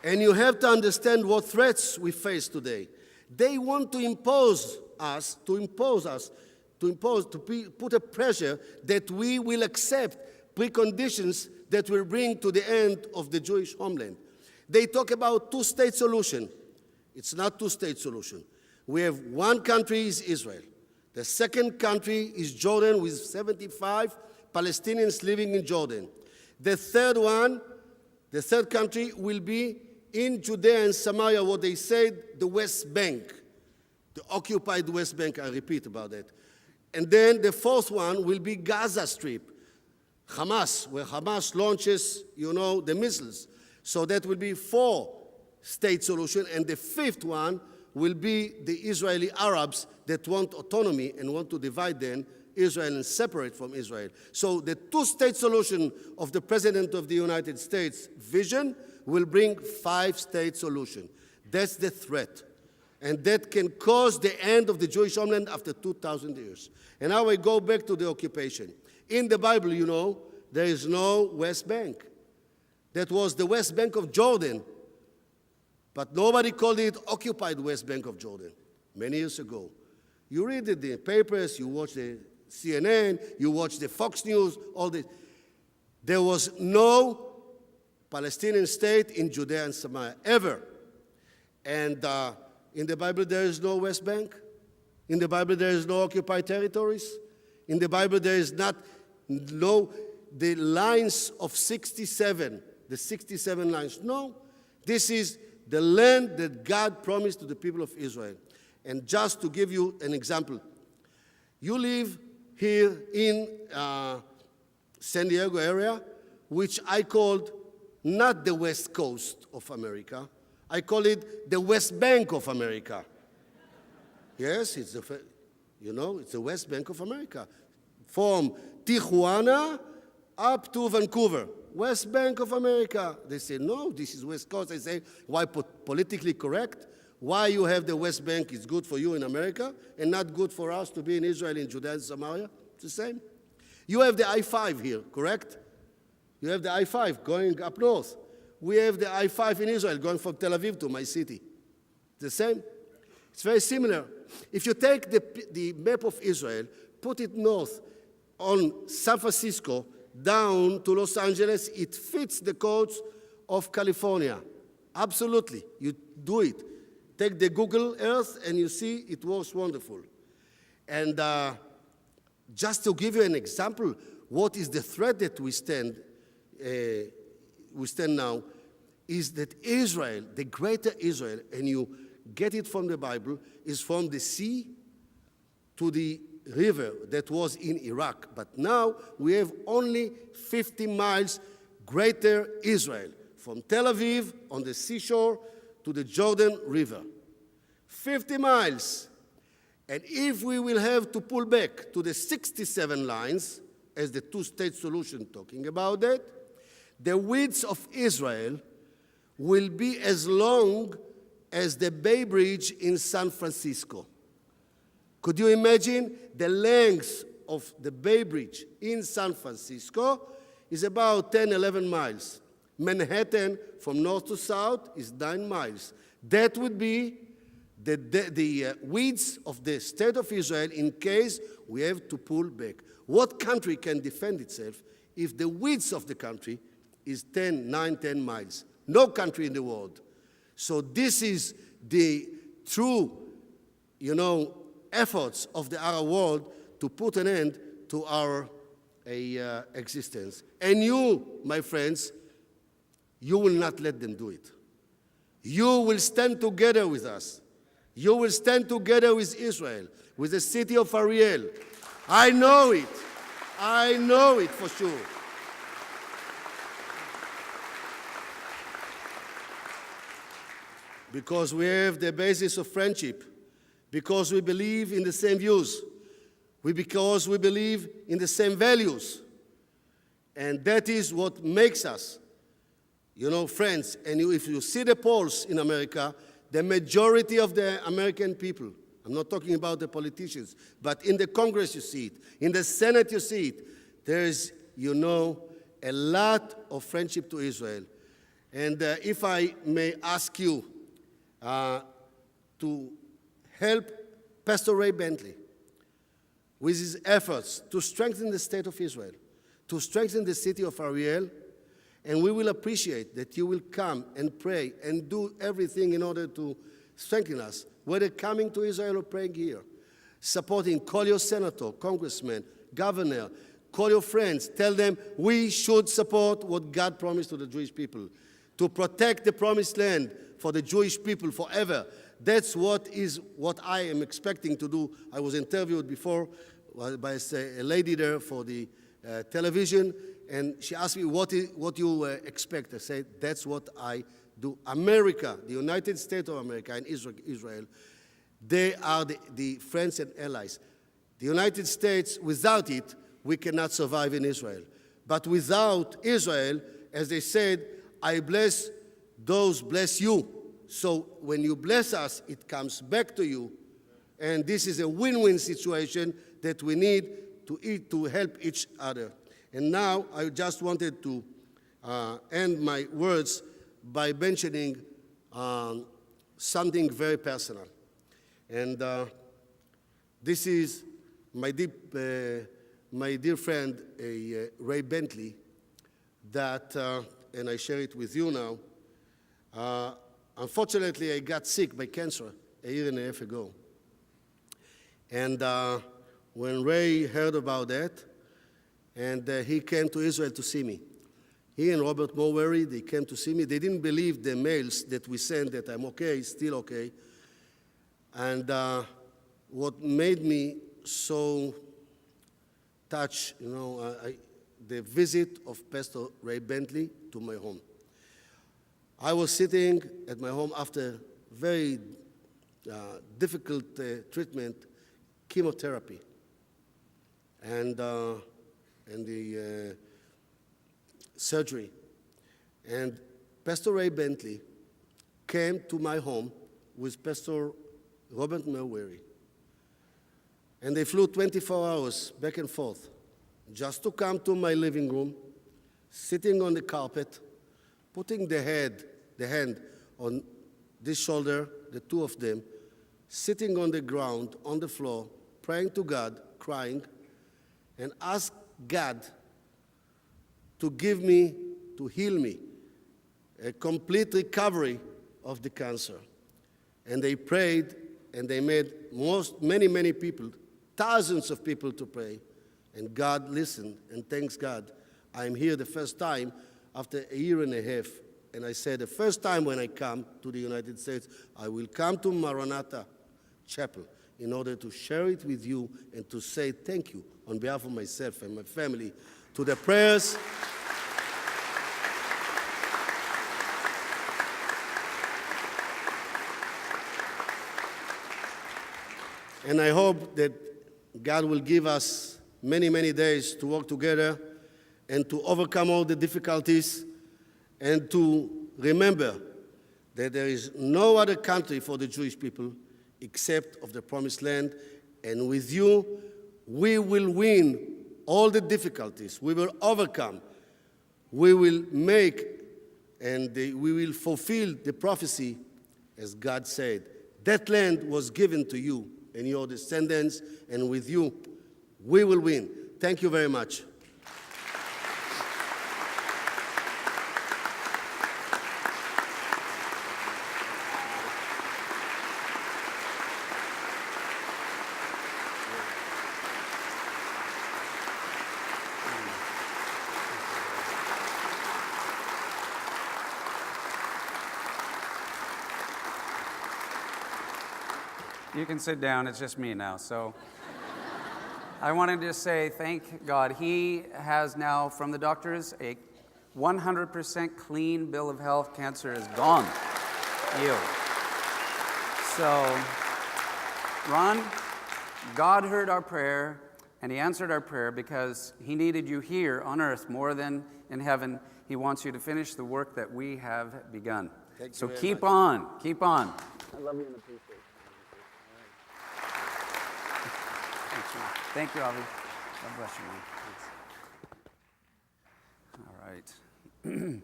And you have to understand what threats we face today. They want to put a pressure that we will accept preconditions that will bring to the end of the Jewish homeland. They talk about two-state solution. It's not two-state solution. We have one country is Israel. The second country is Jordan with 75 Palestinians living in Jordan. The third country will be in Judea and Samaria, what they said, the West Bank, the occupied West Bank, I repeat about that. And then the fourth one will be Gaza Strip, Hamas, where Hamas launches, the missiles. So that will be four-state solution, and the fifth one will be the Israeli Arabs that want autonomy and want to divide then Israel and separate from Israel. So the two-state solution of the President of the United States vision will bring five-state solution. That's the threat. And that can cause the end of the Jewish homeland after 2,000 years. And now I go back to the occupation. In the Bible, there is no West Bank. That was the West Bank of Jordan. But nobody called it occupied West Bank of Jordan many years ago. You read it in the papers, you watch the CNN, you watch the Fox News, all this. There was no Palestinian state in Judea and Samaria, ever. And in the Bible, there is no West Bank. In the Bible, there is no occupied territories. In the Bible, there is the lines of 67, the 67 lines. No, this is the land that God promised to the people of Israel. And just to give you an example, you live here in San Diego area, which I called not the West Coast of America. I call it the West Bank of America. Yes, it's the West Bank of America. From Tijuana up to Vancouver. West Bank of America. They say, no, this is West Coast. I say, why politically correct? Why you have the West Bank is good for you in America and not good for us to be in Israel, in Judea and Samaria? It's the same. You have the I-5 here, correct? You have the I-5 going up north. We have the I-5 in Israel going from Tel Aviv to my city. The same. It's very similar. If you take the map of Israel, put it north on San Francisco, down to Los Angeles, it fits the codes of California. Absolutely. You do it. Take the Google Earth and you see it works wonderful. And just to give you an example, what is the threat that we stand now, is that Israel, the greater Israel, and you get it from the Bible, is from the sea to the river that was in Iraq. But now we have only 50 miles greater Israel, from Tel Aviv on the seashore to the Jordan River. 50 miles. And if we will have to pull back to the 67 lines, as the two-state solution talking about that, the width of Israel will be as long as the Bay Bridge in San Francisco. Could you imagine the length of the Bay Bridge in San Francisco is about 10, 11 miles. Manhattan from north to south is 9 miles. That would be the width of the state of Israel in case we have to pull back. What country can defend itself if the width of the country is 9, 10 miles? No country in the world. So this is the true, efforts of the Arab world to put an end to our existence. And you, my friends, you will not let them do it. You will stand together with us. You will stand together with Israel, with the city of Ariel. I know it. I know it for sure. Because we have the basis of friendship, because we believe in the same views, because we believe in the same values. And that is what makes us, friends. And if you see the polls in America, the majority of the American people, I'm not talking about the politicians, but in the Congress you see it, in the Senate you see it, there is, a lot of friendship to Israel. And if I may ask you to help Pastor Ray Bentley with his efforts to strengthen the state of Israel, to strengthen the city of Ariel, and we will appreciate that you will come and pray and do everything in order to strengthen us, whether coming to Israel or praying here, supporting, call your senator, congressman, governor, call your friends, tell them we should support what God promised to the Jewish people, to protect the promised land for the Jewish people forever. That's what I am expecting to do. I was interviewed before by a lady there for the television, and she asked me, what you expect? I said, that's what I do. America, the United States of America and Israel, they are the friends and allies. The United States, without it, we cannot survive in Israel. But without Israel, as they said, I bless those bless you. So when you bless us, it comes back to you. And this is a win-win situation that we need to help each other. And now I just wanted to end my words by mentioning something very personal. And this is my dear friend, Ray Bentley, that, and I share it with you now. Unfortunately, I got sick by cancer a year and a half ago. And when Ray heard about that, and he came to Israel to see me. He and Robert Mowery, they came to see me. They didn't believe the mails that we sent that I'm okay, still okay. And what made me so touched, the visit of Pastor Ray Bentley to my home. I was sitting at my home after very difficult treatment, chemotherapy, and the surgery. And Pastor Ray Bentley came to my home with Pastor Robert Mowery. And they flew 24 hours back and forth just to come to my living room, sitting on the carpet, putting the hand on this shoulder, the two of them, sitting on the ground, on the floor, praying to God, crying, and ask God to give me, to heal me, a complete recovery of the cancer. And they prayed, and they made many people, thousands of people to pray. And God listened, and thanks God, I'm here the first time after a year and a half. And I said, the first time when I come to the United States, I will come to Maranatha Chapel in order to share it with you and to say thank you on behalf of myself and my family to the prayers. And I hope that God will give us many days to work together and to overcome all the difficulties and to remember that there is no other country for the Jewish people except of the Promised Land. And with you, we will win all the difficulties. We will overcome. We will make and we will fulfill the prophecy as God said. That land was given to you and your descendants, and with you, we will win. Thank you very much. You can sit down, it's just me now. So I wanted to say thank God. He has now, from the doctors, a 100% clean bill of health. Cancer is gone. Healed. So, Ron, God heard our prayer, and he answered our prayer because he needed you here on earth more than in heaven. He wants you to finish the work that we have begun. So keep on, keep on. I love you and appreciate you. Thank you, Avi. God bless you, man. Thanks. All right.